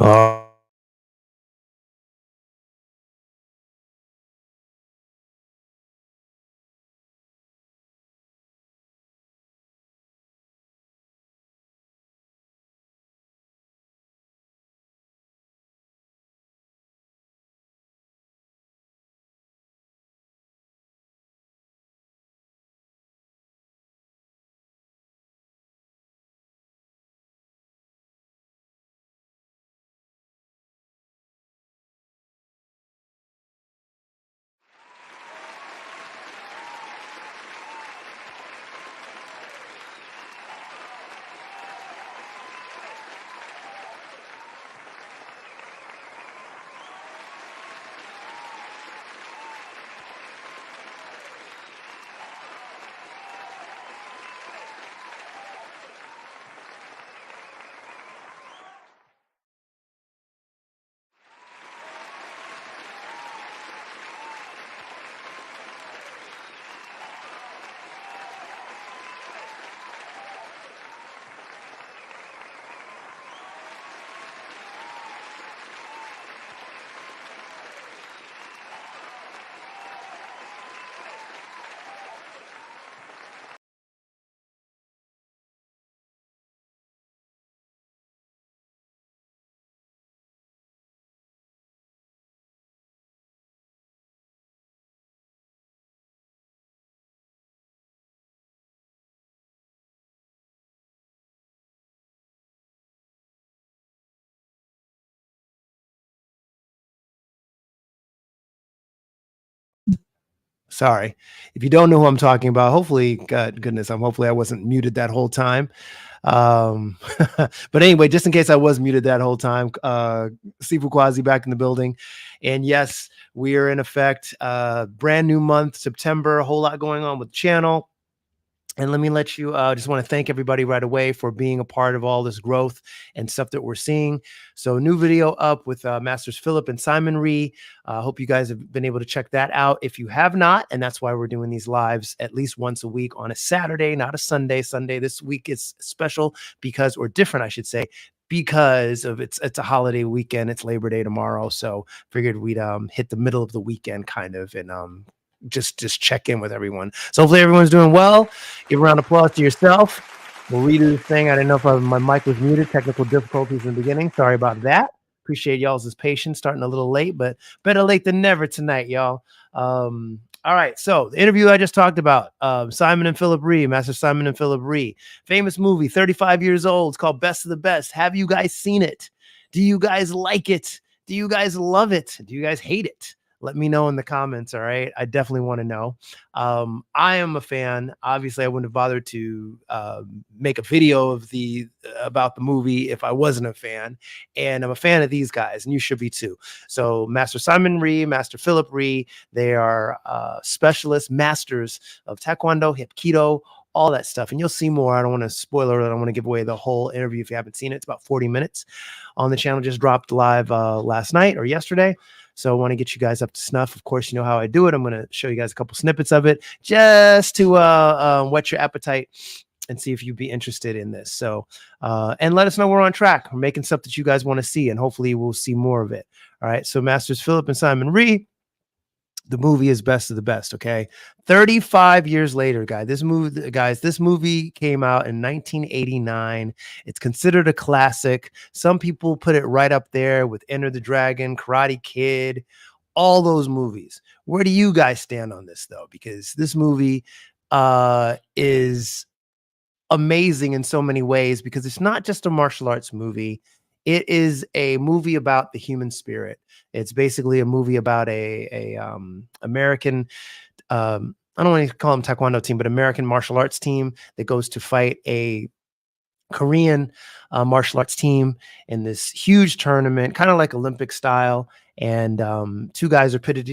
Uh, Sorry. If you don't know who I'm talking about, hopefully, God goodness, hopefully I wasn't muted that whole time. Um, but anyway, just in case I was muted that whole time, Sifu Kwazi back in the building. And yes, we are in effect. Brand new month, September, a whole lot going on with the channel. And let me let you just want to thank everybody right away for being a part of all this growth and stuff that we're seeing. So new video up with Masters Philip and Simon Rhee. Hope you guys have been able to check that out. If you have not, and that's why we're doing these lives at least once a week on a Saturday, not a Sunday. Sunday this week is special because, or different, I should say, because of it's a holiday weekend. It's Labor Day tomorrow. So figured we'd hit the middle of the weekend kind of and just check in with everyone. So hopefully everyone's doing well. Give a round of applause to yourself. We'll redo this thing. I didn't know if my mic was muted. Technical difficulties in the beginning. Sorry about that. Appreciate y'all's patience. Starting a little late, but better late than never tonight, y'all. All right. So the interview I just talked about, Simon and Philip Rhee, Master Simon and Philip Rhee, famous movie, 35 years old. It's called Best of the Best. Have you guys seen it? Do you guys like it? Do you guys love it? Do you guys hate it? Let me know in the comments. All right. I definitely want to know. I am a fan. Obviously, I wouldn't have bothered to make a video of about the movie if I wasn't a fan. And I'm a fan of these guys, and you should be too. So Master Simon Rhee, Master Philip Rhee, they are specialists, masters of Taekwondo, Hapkido, all that stuff. And you'll see more. I don't want to spoiler it. I don't want to give away the whole interview if you haven't seen it. It's about 40 minutes on the channel. Just dropped live last night or yesterday. So I want to get you guys up to snuff. Of course, you know how I do it. I'm going to show you guys a couple snippets of it just to whet your appetite and see if you'd be interested in this. So, and let us know we're on track. We're making stuff that you guys want to see, and hopefully we'll see more of it. All right. So Masters Philip and Simon Rhee, the movie is Best of the Best. Okay. 35 years later, this movie came out in 1989. It's considered a classic. Some people put it right up there with Enter the Dragon, Karate Kid, all those movies. Where do you guys stand on this though? Because this movie is amazing in so many ways because it's not just a martial arts movie. It is a movie about the human spirit. It's basically a movie about a American, I don't want to call them Taekwondo team, but American martial arts team that goes to fight a Korean martial arts team in this huge tournament, kind of like Olympic style. And two guys are pitted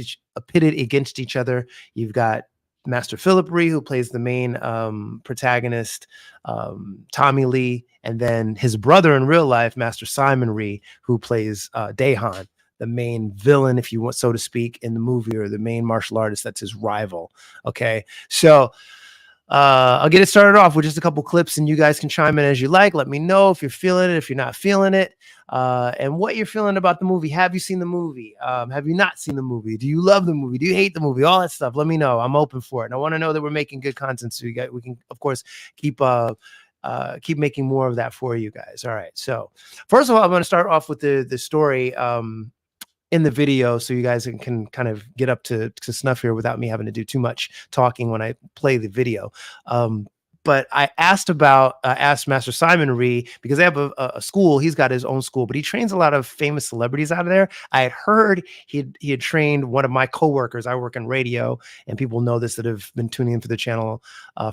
against each other. You've got Master Philip Rhee, who plays the main protagonist, Tommy Lee, and then his brother in real life, Master Simon Rhee, who plays Daehan, the main villain, if you want, so to speak, in the movie, or the main martial artist that's his rival. Okay, so I'll get it started off with just a couple clips, and you guys can chime in as you like. Let me know if you're feeling it, if you're not feeling it, and what you're feeling about the movie. Have you seen the movie? Have you not seen the movie? Do you love the movie? Do you hate the movie? All that stuff. Let me know. I'm open for it, and I want to know that we're making good content, so we can, of course, keep making more of that for you guys. All right. So first of all, I'm going to start off with the story in the video, so you guys can kind of get up to snuff here without me having to do too much talking when I play the video. But I asked Master Simon Rhee, because they have a school. He's got his own school, but he trains a lot of famous celebrities out of there. I had heard he had trained one of my coworkers. I work in radio, and people know this that have been tuning into the channel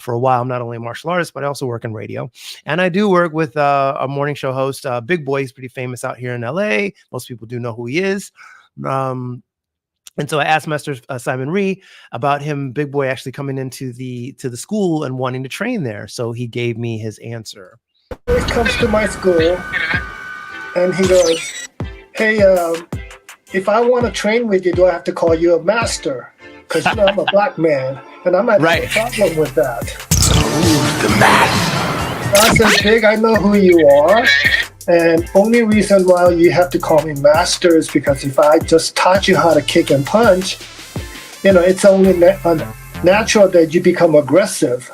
for a while. I'm not only a martial artist, but I also work in radio. And I do work with a morning show host, Big Boy. He's pretty famous out here in LA. Most people do know who he is. And so I asked Master Simon Rhee about him, Big Boy, actually coming into the school and wanting to train there. So he gave me his answer. He comes to my school and he goes, "Hey, if I want to train with you, do I have to call you a master? Because I'm a black man, and I might have a problem with that." Ooh, the master. I said, "Big, I know who you are. And only reason why you have to call me master is because if I just taught you how to kick and punch, it's only natural that you become aggressive."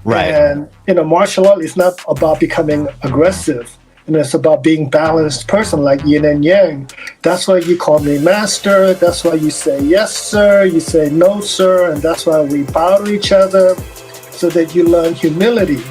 Right. And, martial art is not about becoming aggressive. It's about being balanced person, like yin and yang. That's why you call me master. That's why you say yes, sir. You say no, sir. And that's why we bow to each other, so that you learn humility.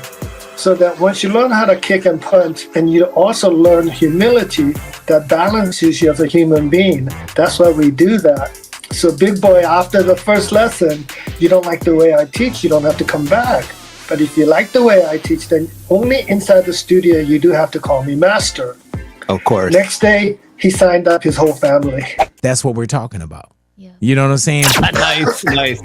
So that once you learn how to kick and punch, and you also learn humility, that balances you as a human being. That's why we do that. So Big Boy, after the first lesson, you don't like the way I teach, you don't have to come back. But if you like the way I teach, then only inside the studio you do have to call me master. Of course. Next day, he signed up his whole family. That's what we're talking about. Yeah. You know what I'm saying? Nice.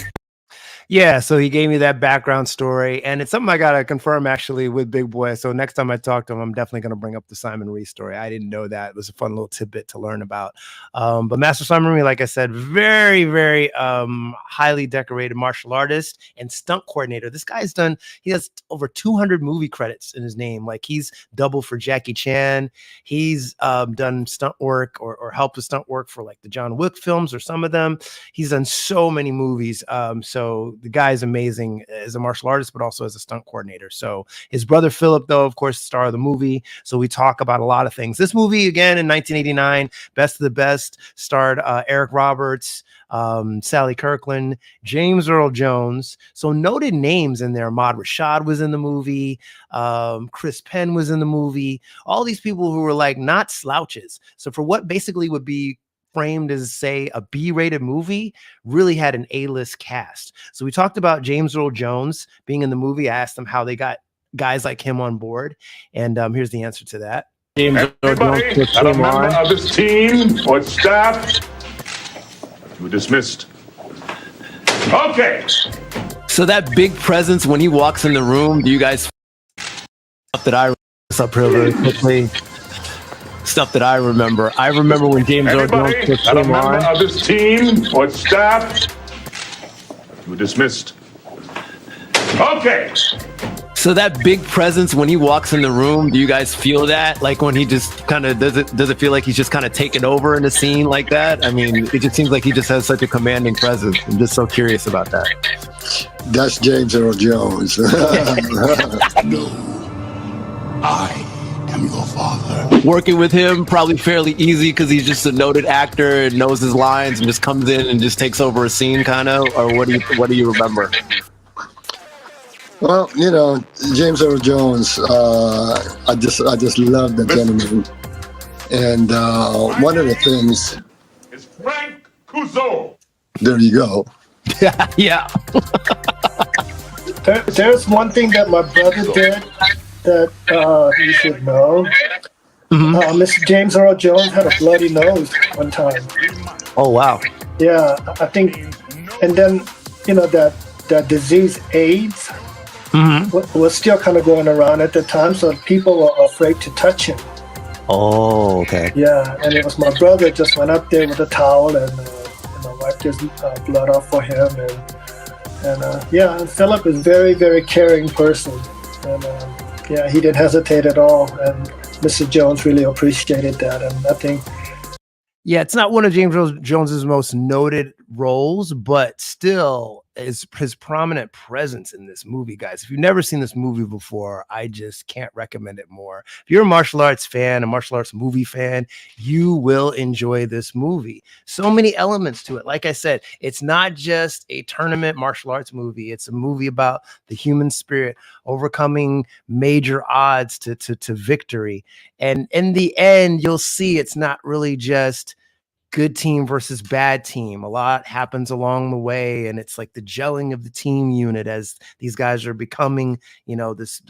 Yeah, so he gave me that background story, and it's something I gotta confirm actually with Big Boy. So next time I talk to him, I'm definitely gonna bring up the Simon Rhee story. I didn't know that. It was a fun little tidbit to learn about. But Master Simon Rhee, like I said, very, very highly decorated martial artist and stunt coordinator. This guy's he has over 200 movie credits in his name. Like, he's doubled for Jackie Chan. He's done stunt work or helped with stunt work for like the John Wick films or some of them. He's done so many movies. So the guy is amazing as a martial artist, but also as a stunt coordinator. So his brother Philip, though, of course, star of the movie. So we talk about a lot of things. This movie, again, in 1989, Best of the Best, starred Eric Roberts, Sally Kirkland, James Earl Jones. So noted names in there. Ahmad Rashad was in the movie. Chris Penn was in the movie. All these people who were like not slouches. So for what basically would be framed as, say, a B-rated movie, really had an A-list cast. So we talked about James Earl Jones being in the movie. I asked them how they got guys like him on board, and here's the answer to that. James Earl Jones, a member of this team or staff, you were dismissed. Okay. So that big presence when he walks in the room, do you guys that I up here very quickly? Stuff that I remember. I remember when James Earl Jones a member of this team or staff, you were dismissed. Okay. So that big presence when he walks in the room, do you guys feel that? Like when he just kind of does it feel like he's just kind of taken over in the scene like that? I mean, it just seems like he just has such a commanding presence. I'm just so curious about that. That's James Earl Jones. No, I am your father. Working with him probably fairly easy because he's just a noted actor and knows his lines and just comes in and just takes over a scene, kind of. Or what do you remember? Well, James Earl Jones, I just love the gentleman. And one of the things... It's Frank Cuso. There you go. Yeah. There's one thing that my brother did that you should know. Mm-hmm. Mr. James Earl Jones had a bloody nose one time. Oh, wow. Yeah, I think, and then, that disease AIDS was still kind of going around at the time, so people were afraid to touch him. Oh, okay. Yeah, and it was my brother just went up there with a towel and wiped his blood off for him, And yeah, and Philip is very, very caring person. And yeah, he didn't hesitate at all. And Mr. Jones really appreciated that. And I think, yeah, it's not one of James Earl Jones's most noted roles, but still his prominent presence in this movie, guys. If you've never seen this movie before, I just can't recommend it more. If you're a martial arts fan, a martial arts movie fan, you will enjoy this movie. So many elements to it. Like I said, it's not just a tournament martial arts movie. It's a movie about the human spirit overcoming major odds to victory. And in the end, you'll see it's not really just good team versus bad team. A lot happens along the way, and it's like the gelling of the team unit as these guys are becoming, you know, this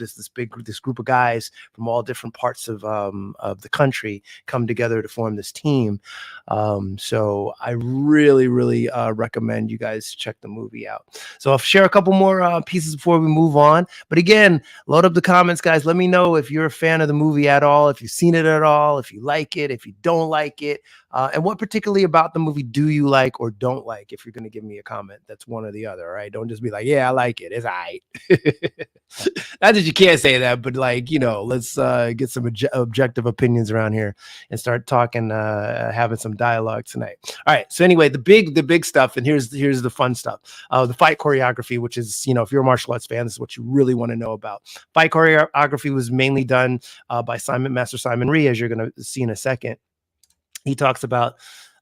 group of guys from all different parts of the country come together to form this team. So I really recommend you guys check the movie out. So I'll share a couple more pieces before we move on. But again, load up the comments, guys. Let me know if you're a fan of the movie at all, if you've seen it at all, if you like it, if you don't like it. And what particularly about the movie do you like or don't like? If you're going to give me a comment, that's one or the other, right? Don't just be like, yeah, I like it. It's all right. Not that you can't say that, but like, you know, let's get some objective opinions around here and start talking, having some dialogue tonight. All right. So anyway, the big stuff, and here's the fun stuff. The fight choreography, which is, you know, if you're a martial arts fan, this is what you really want to know about. Fight choreography was mainly done by Master Simon Rhee, as you're going to see in a second. He talks about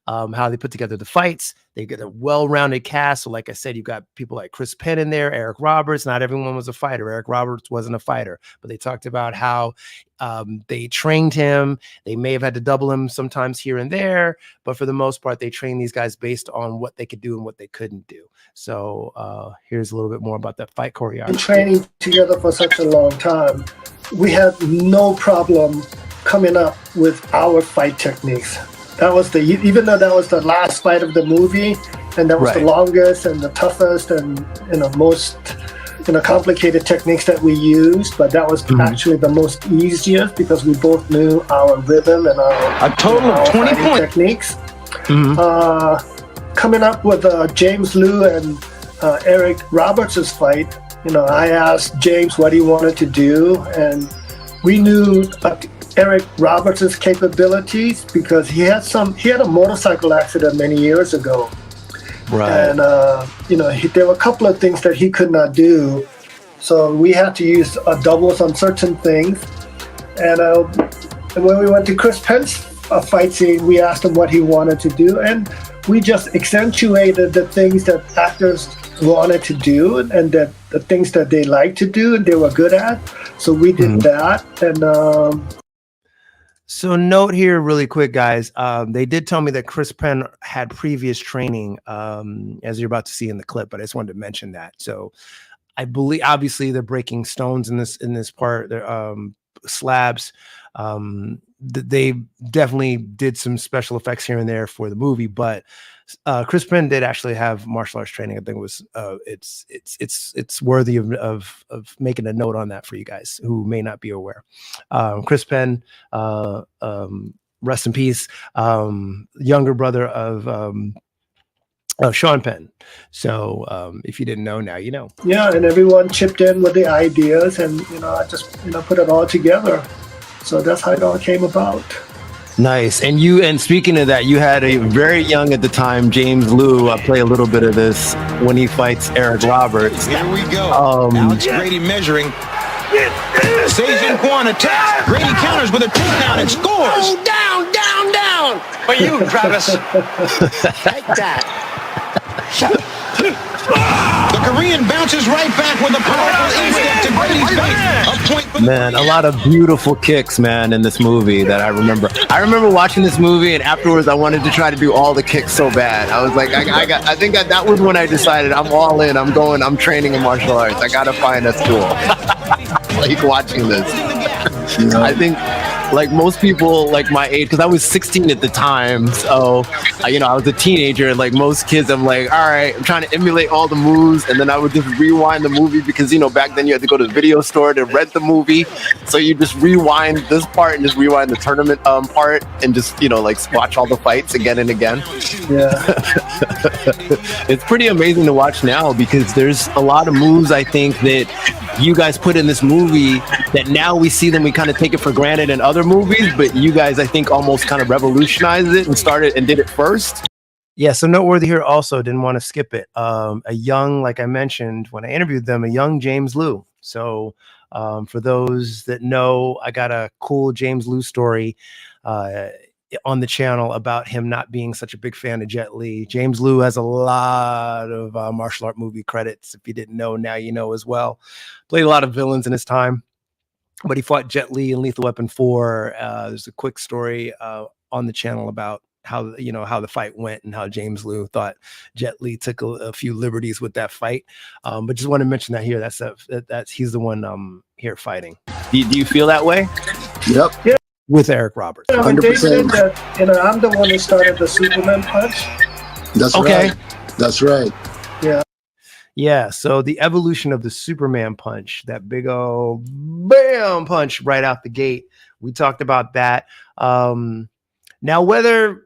how they put together the fights. They get a well-rounded cast. So like I said, you've got people like Chris Penn in there, Eric Roberts. Not everyone was a fighter. Eric Roberts wasn't a fighter, but they talked about how they trained him. They may have had to double him sometimes here and there, but for the most part, they trained these guys based on what they could do and what they couldn't do. So here's a little bit more about that fight choreography. in training together for such a long time, we had no problem coming up with our fight techniques. That was even though that was the last fight of the movie, and that was the longest and the toughest and, you know, most, you know, complicated techniques that we used, but that was actually the most easiest because we both knew our rhythm and our, a total of 20 points techniques. Coming up with James Liu and Eric Roberts' fight, you know, I asked James what he wanted to do, and we knew Eric Roberts' capabilities because he had a motorcycle accident many years ago. Right. And, you know, there were a couple of things that he could not do. So we had to use doubles on certain things. And when we went to Chris Penn's fight scene, we asked him what he wanted to do. And we just accentuated the things that actors wanted to do and that the things that they liked to do and they were good at. So we did that. And so note here really quick, guys. They did tell me that Chris Penn had previous training, as you're about to see in the clip, but I just wanted to mention that. So I believe obviously they're breaking stones in this part. They're slabs. They definitely did some special effects here and there for the movie, but Chris Penn did actually have martial arts training. I think it was it's worthy of making a note on that for you guys who may not be aware. Chris Penn, rest in peace, younger brother of Sean Penn. So if you didn't know, now you know. Yeah, and everyone chipped in with the ideas, and you know, I just put it all together. So that's how it all came about. Nice. And speaking of that, you had a very young at the time James Liu play a little bit of this when he fights Eric Roberts. Here we go. Alex Grady measuring. Seijin Quan attacks. Grady counters with a takedown and scores. Oh, down. For you, Travis. Take that. The Korean bounces right back with a powerful instep to Grady's face. A point. Man, a lot of beautiful kicks, man, in this movie that I remember. I remember watching this movie, and afterwards I wanted to try to do all the kicks so bad. I was like, I think that was when I decided I'm all in. I'm training in martial arts. I gotta find a school. Like watching this. I think like most people like my age, because I was 16 at the time, so I was a teenager, and like most kids, I'm like, all right, I'm trying to emulate all the moves, and then I would just rewind the movie because back then you had to go to the video store to rent the movie, so you just rewind this part and just rewind the tournament part, and just like watch all the fights again and again. Yeah. It's pretty amazing to watch now because there's a lot of moves I think that you guys put in this movie that now we see them, we kind of take it for granted in other movies, but you guys I think almost kind of revolutionized it and started and did it first. Yeah, so noteworthy here also, didn't want to skip it. A young, like I mentioned when I interviewed them, a young James Liu. So for those that know, I got a cool James Liu story on the channel about him not being such a big fan of Jet Li. James Liu has a lot of martial art movie credits. If you didn't know, now you know as well. Played a lot of villains in his time, but he fought Jet Li in Lethal Weapon 4. There's a quick story on the channel about how the fight went and how James Liu thought Jet Li took a few liberties with that fight. But just want to mention that here. That's he's the one here fighting. Do you feel that way? Yep. Yeah. With Eric Roberts. Yeah, when they said that, I'm the one who started the Superman punch. That's okay. Right. That's right. Yeah. Yeah. So the evolution of the Superman punch, that big old bam punch right out the gate. We talked about that. Now, whether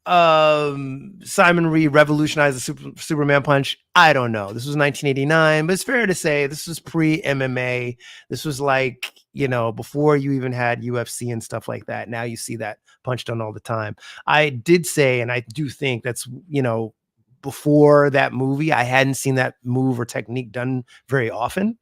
Simon Rhee revolutionized the Superman punch, I don't know. This was 1989, but it's fair to say this was pre-MMA. This was like, before you even had UFC and stuff like that. Now you see that punch done all the time. I did say, and I do think that's, before that movie, I hadn't seen that move or technique done very often.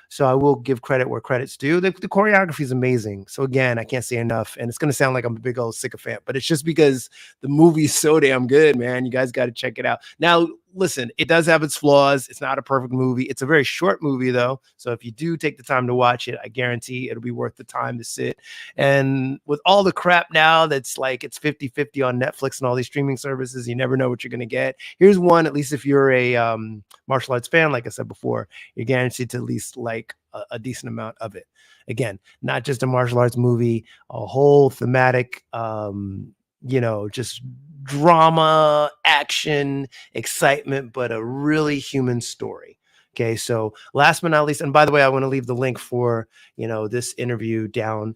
So I will give credit where credit's due. The choreography is amazing. So again, I can't say enough. And it's going to sound like I'm a big old sycophant, but it's just because the movie's so damn good, man. You guys got to check it out. Now, listen, it does have its flaws. It's not a perfect movie. It's a very short movie, though. So if you do take the time to watch it, I guarantee it'll be worth the time to sit. And with all the crap now that's like it's 50-50 on Netflix and all these streaming services, you never know what you're going to get. Here's one, at least if you're a martial arts fan, like I said before, you're guaranteed to at least like a decent amount of it. Again, not just a martial arts movie, a whole thematic, just drama, action, excitement, but a really human story. Okay, so last but not least, and by the way, I want to leave the link for this interview down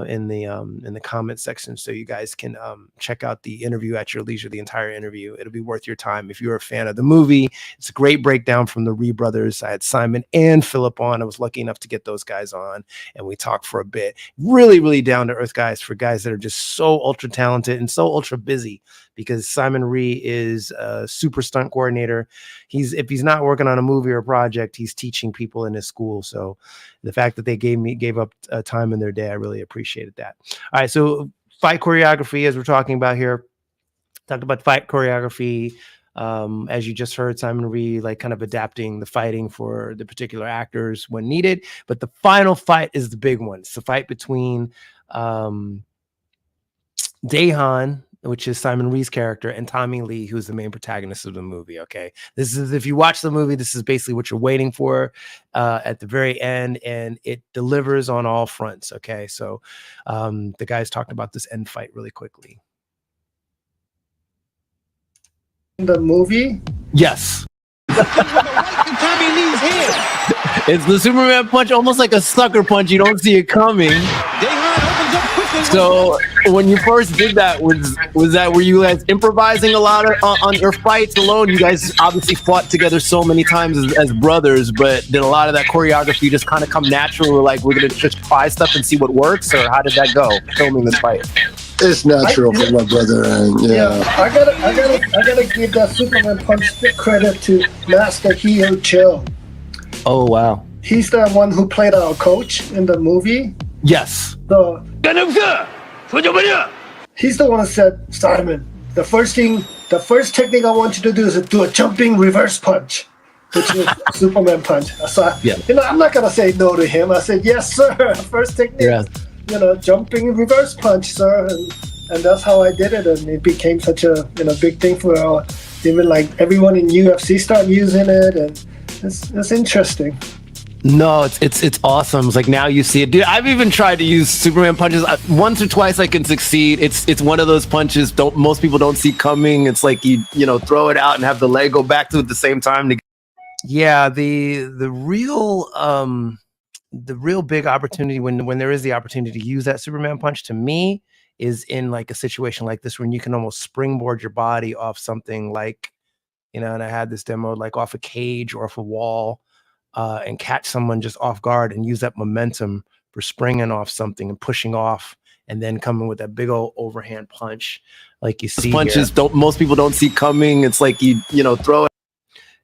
in the comment section, so you guys can check out the interview at your leisure. The entire interview, it'll be worth your time if you're a fan of the movie. It's a great breakdown from the Rhee brothers. I had Simon and Philip on. I was lucky enough to get those guys on, and we talked for a bit. Really, really down to earth guys, for guys that are just so ultra talented and so ultra busy. Because Simon Rhee is a super stunt coordinator. If he's not working on a movie or a project, he's teaching people in his school. So the fact that they gave up time in their day, I really appreciated that. All right, so fight choreography, as we're talking about here, talked about fight choreography. As you just heard, Simon Rhee like kind of adapting the fighting for the particular actors when needed. But the final fight is the big one. It's the fight between Dion, which is Simon Rhee's character, and Tommy Lee, who's the main protagonist of the movie. Okay, this is, if you watch the movie, this is basically what you're waiting for at the very end, and it delivers on all fronts. Okay, so the guys talked about this end fight really quickly. The movie? Yes. Tommy Lee's head. It's the Superman punch, almost like a sucker punch. You don't see it coming. So when you first did that, were you guys improvising a lot on your fights alone? You guys obviously fought together so many times as brothers, but did a lot of that choreography just kind of come natural? Like, we're gonna just try stuff and see what works, or how did that go filming this fight? It's natural for my brother, and I gotta give that Superman punch credit to Master Heo Cho. Oh wow, he's the one who played our coach in the movie. Yes. He's the one who said, Simon, the first technique I want you to do is do a jumping reverse punch, which is Superman punch. So I'm not gonna say no to him. I said, yes, sir. First technique, jumping reverse punch, sir. And that's how I did it, and it became such a big thing for even like everyone in UFC started using it, and it's interesting. No, it's awesome. It's like now you see it, dude. I've even tried to use Superman punches once or twice. I can succeed. It's one of those punches most people don't see coming. It's like you know throw it out and have the leg go back to it at the same time. Yeah, the real big opportunity when there is the opportunity to use that Superman punch to me is in like a situation like this when you can almost springboard your body off something like, you know, and I had this demo like off a cage or off a wall, and catch someone just off guard and use that momentum for springing off something and pushing off and then coming with that big old overhand punch like you see punches here. Most people don't see coming. It's like you know throw it.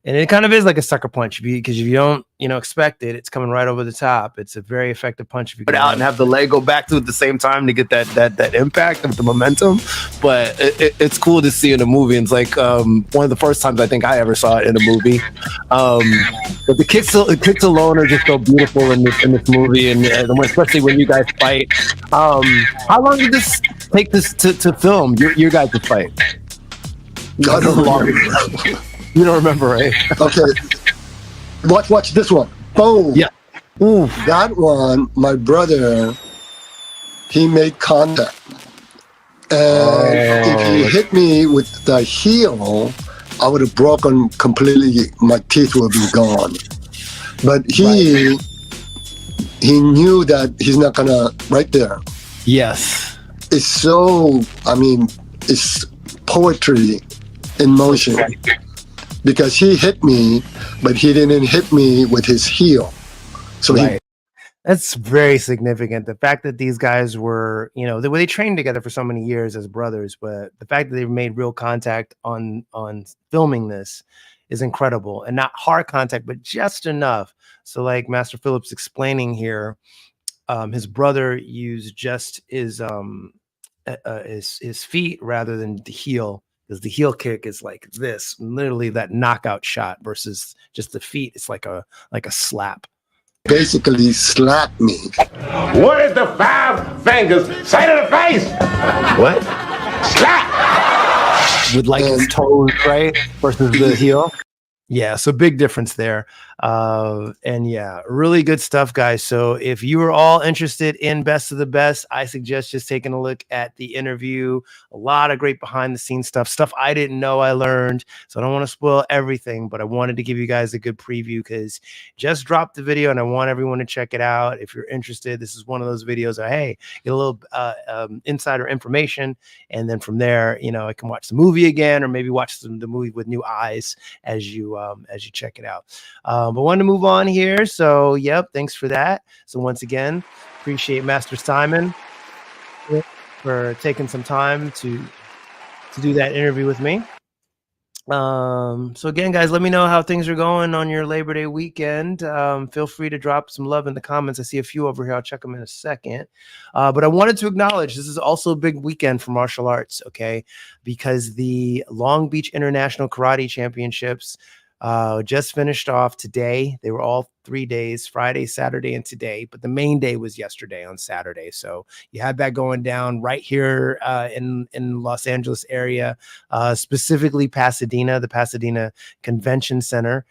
And it kind of is like a sucker punch because if you don't, you know, expect it, it's coming right over the top. It's a very effective punch if you put it out and have the leg go back to it at the same time to get that impact of the momentum. But it's cool to see in a movie. And it's like one of the first times I think I ever saw it in a movie. But the kicks alone are just so beautiful in this movie, and especially when you guys fight. How long did this take to film your guys' fight? I don't remember. You don't remember, right? Okay. Watch this one. Boom. Yeah. Ooh, that one, my brother, he made contact. And if he hit me with the heel, I would have broken completely. My teeth would be gone. But he knew that he's not gonna right there. Yes. It's so, I mean, it's poetry in motion. Because he hit me, but he didn't hit me with his heel. So that's very significant. The fact that these guys were, you know, they trained together for so many years as brothers, but the fact that they made real contact on filming this is incredible, and not hard contact, but just enough. So, like Master Phillips explaining here, his brother used just his feet rather than the heel. Because the heel kick is like this, literally that knockout shot, versus just the feet. It's like a slap. Basically slapped me. What is the 5 fingers say to the face? What? Slap! With like his toes, right? Versus the heel. Yeah, so big difference there. And yeah, really good stuff, guys. So if you are all interested in Best of the Best, I suggest just taking a look at the interview. A lot of great behind the scenes stuff I didn't know I learned. So I don't want to spoil everything, but I wanted to give you guys a good preview because just dropped the video and I want everyone to check it out. If you're interested, this is one of those videos that, hey, get a little insider information. And then from there, you know, I can watch the movie again, or maybe watch the movie with new eyes as you check it out. But wanted to move on here. So, yep, thanks for that. So once again, appreciate Master Simon for taking some time to do that interview with me. So again, guys, let me know how things are going on your Labor Day weekend. Feel free to drop some love in the comments. I see a few over here. I'll check them in a second. But I wanted to acknowledge this is also a big weekend for martial arts, okay? Because the Long Beach International Karate Championships just finished off today. They were all 3 days, Friday, Saturday, and today, but the main day was yesterday on Saturday. So you had that going down right here in Los Angeles area, specifically Pasadena. The Pasadena Convention Center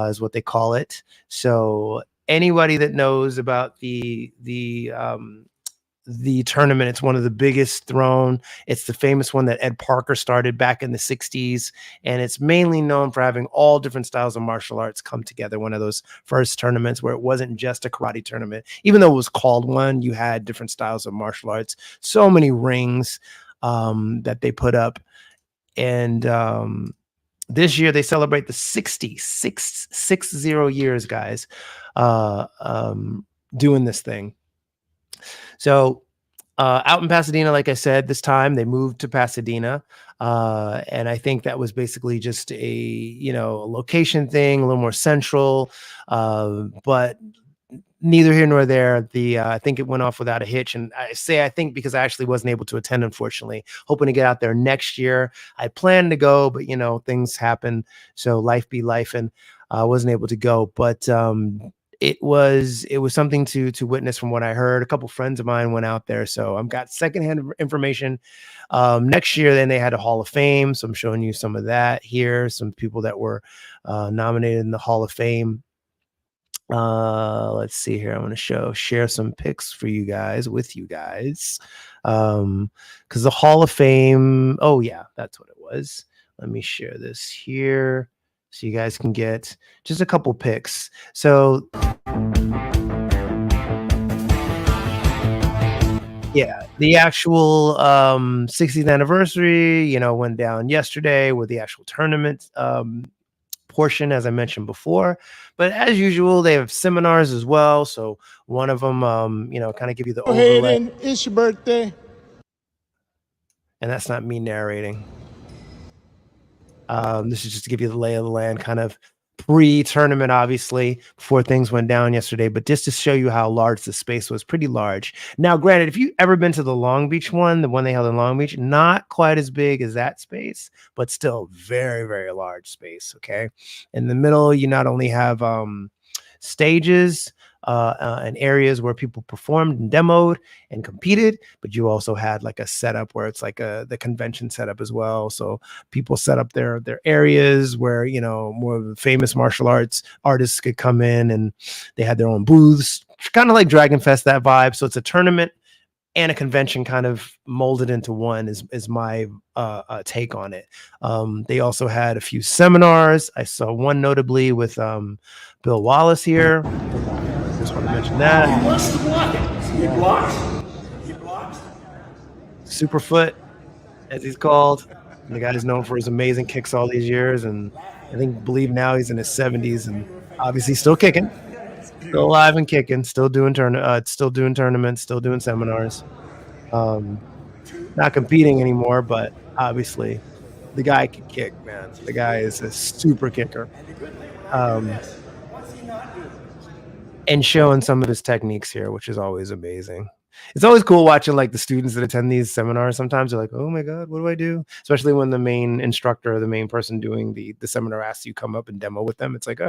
is what they call it. So anybody that knows about the tournament, it's one of the biggest thrown. It's the famous one that Ed Parker started back in the 60s, and it's mainly known for having all different styles of martial arts come together. One of those first tournaments where it wasn't just a karate tournament, even though it was called one. You had different styles of martial arts, so many rings that they put up, and this year they celebrate the 60 years, guys, doing this thing. So out in Pasadena, like I said, this time they moved to Pasadena. And I think that was basically just a location thing, a little more central. But neither here nor there. I think it went off without a hitch. And I think because I actually wasn't able to attend, unfortunately, hoping to get out there next year. I planned to go, but things happen. So life be life, and I wasn't able to go. But it was something to witness from what I heard. A couple friends of mine went out there, so I've got secondhand information. Next year, then they had a Hall of Fame, so I'm showing you some of that here. Some people that were nominated in the Hall of Fame. Let's see here. I'm going to share some pics for you guys with you guys. Because the Hall of Fame, oh yeah, that's what it was. Let me share this here so you guys can get just a couple pics. So yeah, the actual 60th anniversary, you know, went down yesterday with the actual tournament portion, as I mentioned before. But as usual, they have seminars as well. So one of them, you know, kind of give you the overlay. It's your birthday. And that's not me narrating. This is just to give you the lay of the land, kind of pre-tournament, obviously, before things went down yesterday, but just to show you how large the space was, pretty large. Now, granted, if you've ever been to the Long Beach one, the one they held in Long Beach, not quite as big as that space, but still very, very large space, okay? In the middle, you not only have stages and areas where people performed and demoed and competed, but you also had like a setup where it's like the convention setup as well. So people set up their areas where, you know, more famous martial arts artists could come in, and they had their own booths, kind of like Dragon Fest, that vibe. So it's a tournament and a convention kind of molded into one is my take on it. They also had a few seminars. I saw one notably with Bill Wallace here. Just want to mention that. He blocks. Superfoot, as he's called. And the guy is known for his amazing kicks all these years, and believe now he's in his 70s and obviously still kicking, still alive and kicking, still doing tournaments, still doing seminars. Not competing anymore, but obviously the guy can kick, man. The guy is a super kicker. And showing some of his techniques here, which is always amazing. It's always cool watching like the students that attend these seminars. Sometimes they're like, oh my God, what do I do? Especially when the main instructor or the main person doing the seminar asks you come up and demo with them. It's like,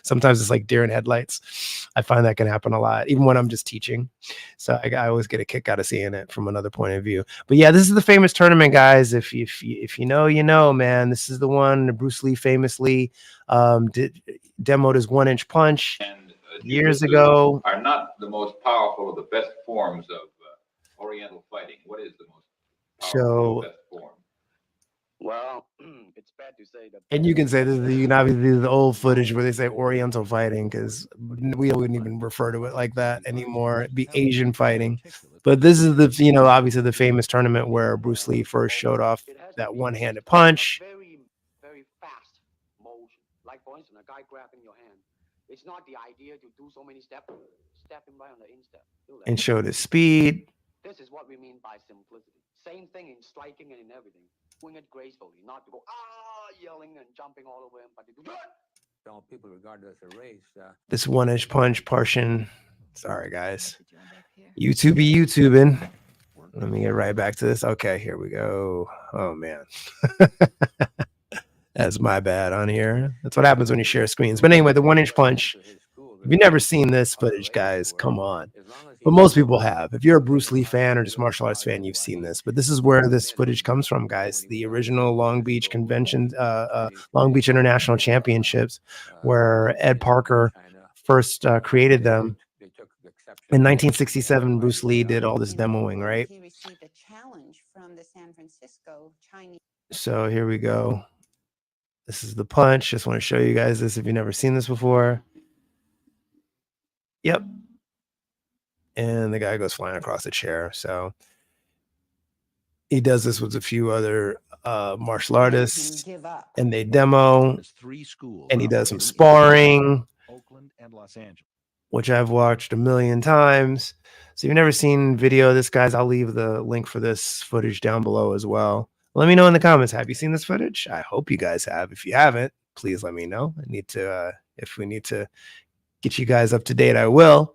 sometimes it's like deer in headlights. I find that can happen a lot, even when I'm just teaching. So I always get a kick out of seeing it from another point of view. But yeah, this is the famous tournament, guys. If you know, you know, man. This is the one Bruce Lee famously demoed his 1-inch punch. Years ago, are not the most powerful or the best forms of Oriental fighting. What is the most powerful best form? Well, it's bad to say that. And you can say this, you can obviously do the old footage where they say Oriental fighting, because we wouldn't even refer to it like that anymore. It'd be Asian fighting. But this is the, you know, obviously the famous tournament where Bruce Lee first showed off that one-handed punch. Very, very fast motion. Like, for instance, a guy grabbing your hand. It's not the idea to do so many steps, stepping right on the instep. And showed his speed. This is what we mean by simplicity. Same thing in striking and in everything. Doing it gracefully, not to go yelling and jumping all over him, but to do that. All people regard it as a race. This 1-inch punch portion. Sorry, guys. YouTubing. Let me get right back to this. Okay, here we go. Oh man. That's my bad on here. That's what happens when you share screens. But anyway, the 1-inch punch. If you've never seen this footage, guys, come on. But most people have. If you're a Bruce Lee fan or just martial arts fan, you've seen this. But this is where this footage comes from, guys. The original Long Beach Convention, Long Beach International Championships, where Ed Parker first created them. In 1967, Bruce Lee did all this demoing, right? He received a challenge from the San Francisco Chinese. So here we go. This is the punch. Just want to show you guys this if you've never seen this before. Yep. And the guy goes flying across the chair. So he does this with a few other martial artists, and they demo, and he does some sparring, which I've watched a million times. So if you've never seen video of this, guys, I'll leave the link for this footage down below as well. Let me know in the comments. Have you seen this footage? I hope you guys have. If you haven't, please let me know. I need to, if we need to get you guys up to date, I will.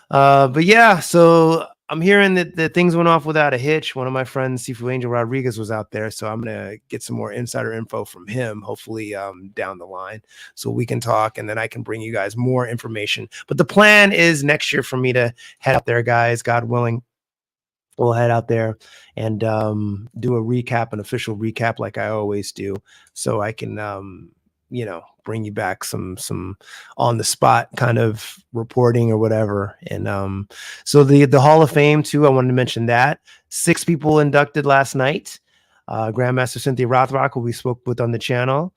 But yeah, so I'm hearing that things went off without a hitch. One of my friends, Sifu Angel Rodriguez, was out there. So I'm going to get some more insider info from him, hopefully down the line, so we can talk, and then I can bring you guys more information. But the plan is next year for me to head out there, guys, God willing. We'll head out there and do a recap, an official recap, like I always do, so I can bring you back some on the spot kind of reporting or whatever. And so the Hall of Fame too, I wanted to mention that 6 people inducted last night. Grandmaster Cynthia Rothrock, who we spoke with on the channel,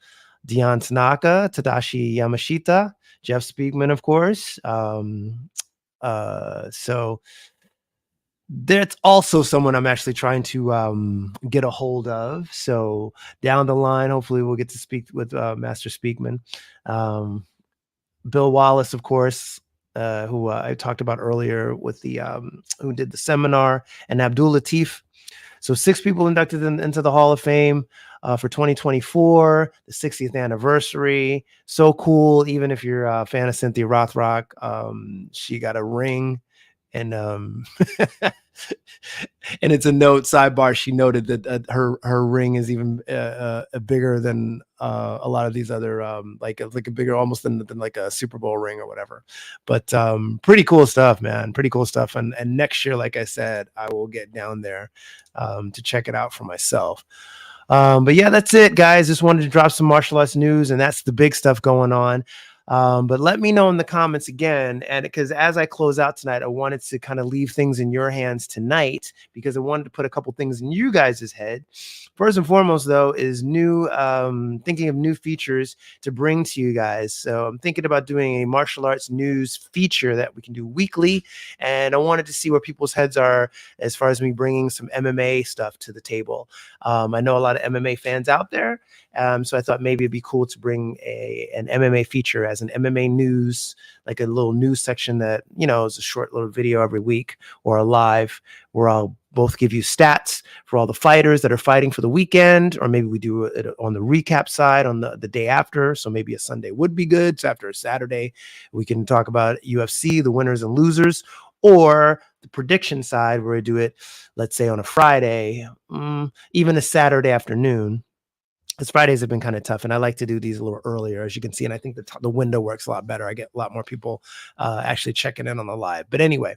Dion Tanaka, Tadashi Yamashita, Jeff Speakman, of course. So that's also someone I'm actually trying to get a hold of. So down the line, hopefully we'll get to speak with Master Speakman. Bill Wallace, of course, who I talked about earlier with the who did the seminar, and Abdul Latif. So 6 people inducted into the Hall of Fame for 2024, the 60th anniversary. So cool. Even if you're a fan of Cynthia Rothrock, she got a ring. And and it's a note sidebar. She noted that her ring is even bigger than a lot of these other like a bigger almost than like a Super Bowl ring or whatever. But pretty cool stuff, man. Pretty cool stuff. And next year, like I said, I will get down there to check it out for myself. But yeah, that's it, guys. Just wanted to drop some martial arts news, and that's the big stuff going on. But let me know in the comments again. And because as I close out tonight, I wanted to kind of leave things in your hands tonight, because I wanted to put a couple things in you guys' head. First and foremost, though, is thinking of new features to bring to you guys. So I'm thinking about doing a martial arts news feature that we can do weekly. And I wanted to see where people's heads are as far as me bringing some MMA stuff to the table. I know a lot of MMA fans out there. So I thought maybe it'd be cool to bring an MMA feature as an MMA news, like a little news section that, is a short little video every week, or a live where I'll both give you stats for all the fighters that are fighting for the weekend, or maybe we do it on the recap side on the day after. So maybe a Sunday would be good. So after a Saturday, we can talk about UFC, the winners and losers, or the prediction side where we do it, let's say on a Friday, even a Saturday afternoon. Because Fridays have been kind of tough, and I like to do these a little earlier, as you can see. And I think the window works a lot better. I get a lot more people actually checking in on the live. But anyway,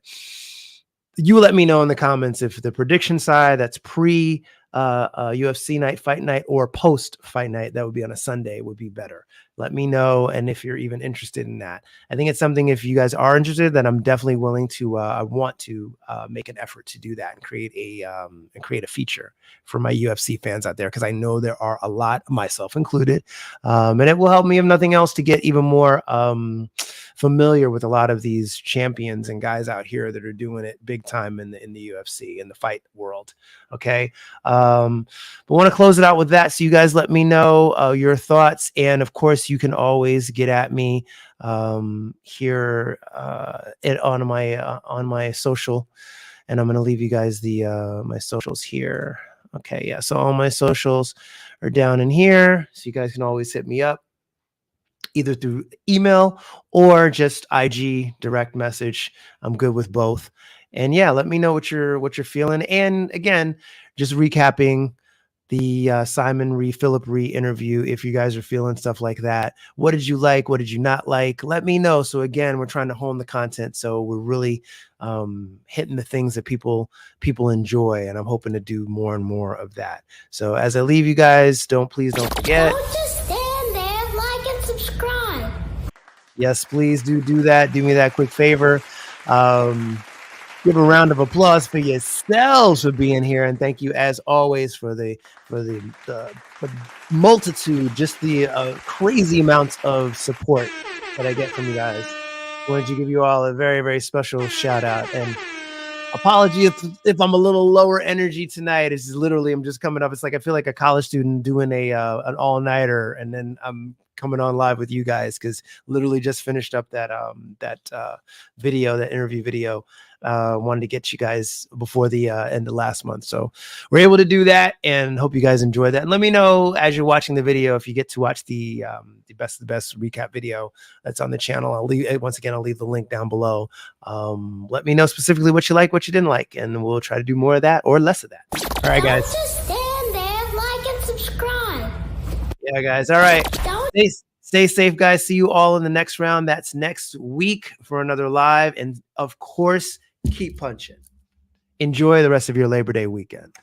you let me know in the comments if the prediction side, that's pre UFC night, fight night, or post fight night, that would be on a Sunday, would be better. Let me know, and if you're even interested in that. I think it's something, if you guys are interested, that I'm definitely willing to I want to make an effort to do that and create a feature for my UFC fans out there, because I know there are a lot, myself included, and it will help me, if nothing else, to get even more familiar with a lot of these champions and guys out here that are doing it big time in the UFC, in the fight world. Okay. But want to close it out with that. So you guys let me know your thoughts. And of course, you can always get at me here on my social. And I'm going to leave you guys my socials here. Okay. Yeah. So all my socials are down in here. So you guys can always hit me up, either through email or just IG direct message. I'm good with both. And yeah, let me know what you're feeling. And again, just recapping the Simon Rhee, Philip Rhee interview. If you guys are feeling stuff like that, what did you like? What did you not like? Let me know. So again, we're trying to hone the content. So we're really hitting the things that people enjoy. And I'm hoping to do more and more of that. So as I leave you guys, please don't forget. Don't just stand there, like and subscribe. Yes, please do that. Do me that quick favor. Give a round of applause for yourselves for being here, and thank you as always for the multitude, just the crazy amounts of support that I get from you guys. I wanted to give you all a very, very special shout out, and apology if I'm a little lower energy tonight. It's just literally, I'm just coming up. It's like I feel like a college student doing an all-nighter, and then I'm coming on live with you guys because literally just finished up that interview video. Wanted to get you guys before the end of last month, so we're able to do that, and hope you guys enjoy that. And let me know as you're watching the video if you get to watch the best of the best recap video that's on the channel. I'll leave the link down below. Let me know specifically what you like, what you didn't like, and we'll try to do more of that or less of that. All right, guys. Just stand there, like and subscribe. Yeah, guys. All right. Stay safe, guys. See you all in the next round. That's next week for another live. And of course, keep punching. Enjoy the rest of your Labor Day weekend.